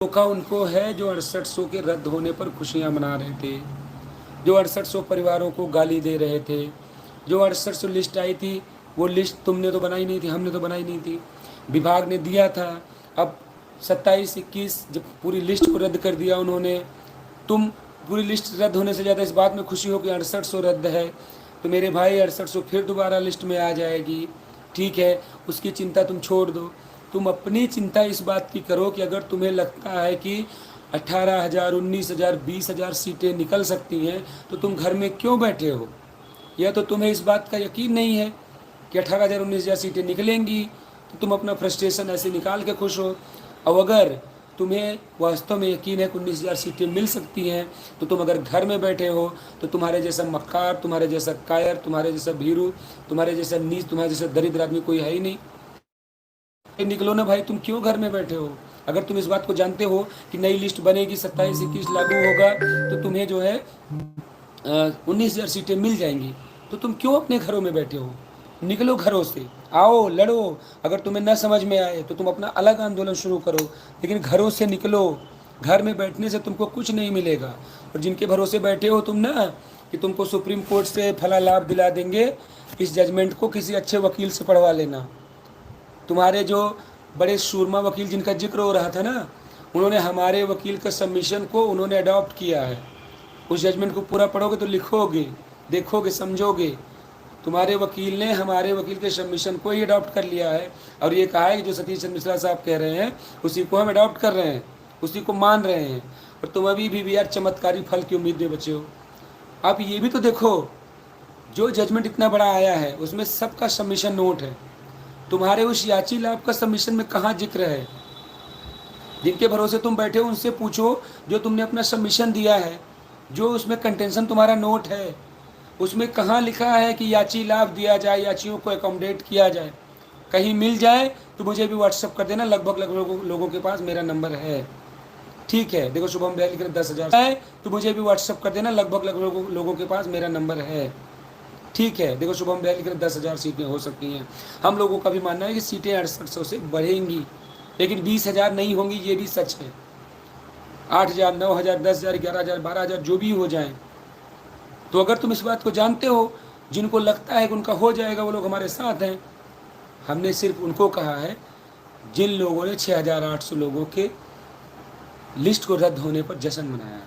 धोखा उनको है जो 6800 के रद्द होने पर खुशियां मना रहे थे, जो 6800 परिवारों को गाली दे रहे थे, जो 6800 लिस्ट आई थी वो लिस्ट तुमने तो बनाई नहीं थी, हमने तो बनाई नहीं थी, विभाग ने दिया था। अब 27-21 जब पूरी लिस्ट को रद्द कर दिया उन्होंने, तुम पूरी लिस्ट रद्द होने से ज़्यादा इस बात में खुशी हो कि 6800 रद्द है, तो मेरे भाई 6800 फिर दोबारा लिस्ट में आ जाएगी। ठीक है, उसकी चिंता तुम छोड़ दो, तुम अपनी चिंता इस बात की करो कि अगर तुम्हें लगता है कि 18,000, 19,000, 20,000 सीटें निकल सकती हैं तो तुम घर में क्यों बैठे हो? या तो तुम्हें इस बात का यकीन नहीं है कि 18,000, 19,000 सीटें निकलेंगी, तो तुम अपना फ्रस्ट्रेशन ऐसे निकाल के खुश हो। और अगर तुम्हें वास्तव में यकीन है कि 19,000 सीटें मिल सकती हैं, तो तुम अगर घर में बैठे हो तो तुम्हारे जैसा मक्कार, तुम्हारे जैसा कायर, तुम्हारे जैसा भीरू, तुम्हारे जैसा नीच, तुम्हारे जैसा दरिद्र आदमी कोई है ही नहीं। निकलो ना भाई, तुम क्यों घर में बैठे हो? अगर तुम इस बात को जानते हो कि नई लिस्ट बनेगी, 27-21 लागू होगा, तो तुम्हें जो है 19,000 सीटें मिल जाएंगी, तो तुम क्यों अपने घरों में बैठे हो? निकलो घरों से, आओ लड़ो। अगर तुम्हें न समझ में आए तो तुम अपना अलग आंदोलन शुरू करो, लेकिन घरों से निकलो। घर में बैठने से तुमको कुछ नहीं मिलेगा। और जिनके भरोसे बैठे हो तुम ना, कि तुमको सुप्रीम कोर्ट से फला लाभ दिला देंगे, इस जजमेंट को किसी अच्छे वकील से पढ़वा लेना। तुम्हारे जो बड़े सूरमा वकील जिनका जिक्र हो रहा था ना, उन्होंने हमारे वकील का सबमिशन को उन्होंने अडॉप्ट किया है। उस जजमेंट को पूरा पढ़ोगे तो लिखोगे, देखोगे, समझोगे। तुम्हारे वकील ने हमारे वकील के सबमिशन को ही अडॉप्ट कर लिया है और ये कहा है कि जो सतीश चंद्र मिश्रा साहब कह रहे हैं उसी को हम अडॉप्ट कर रहे हैं, उसी को मान रहे हैं। और तुम अभी भी यार चमत्कारी फल की उम्मीद में बचे हो। अब ये भी तो देखो, जो जजमेंट इतना बड़ा आया है उसमें सबका सबमिशन नोट है। तुम्हारे उस याची लाभ का सबमिशन में कहाँ जिक्र है? जिनके भरोसे तुम बैठे हो उनसे पूछो, जो तुमने अपना सबमिशन दिया है, जो उसमें कंटेंशन तुम्हारा नोट है, उसमें कहाँ लिखा है कि याची लाभ दिया जाए, याचियों को एकोमोडेट किया जाए? कहीं मिल जाए तो मुझे भी व्हाट्सअप कर देना। लगभग लोगों के पास मेरा नंबर है। ठीक है, देखो शुभम भैया लिख रहे 10,000 है, तो मुझे भी व्हाट्सअप कर देना। लगभग लोगों के पास मेरा नंबर है। ठीक है, देखो शुभम भैया लिख रहे 10,000 सीटें हो सकती हैं। हम लोगों का भी मानना है कि सीटें 6800 से बढ़ेंगी, लेकिन 20,000 नहीं होंगी, ये भी सच है। 8,000, 9,000, 10,000, 11,000, 12,000 जो भी हो जाएं। तो अगर तुम इस बात को जानते हो, जिनको लगता है कि उनका हो जाएगा, वो लोग हमारे साथ हैं। हमने सिर्फ उनको कहा है जिन लोगों ने 6,800 लोगों के लिस्ट को रद्द होने पर जश्न मनाया।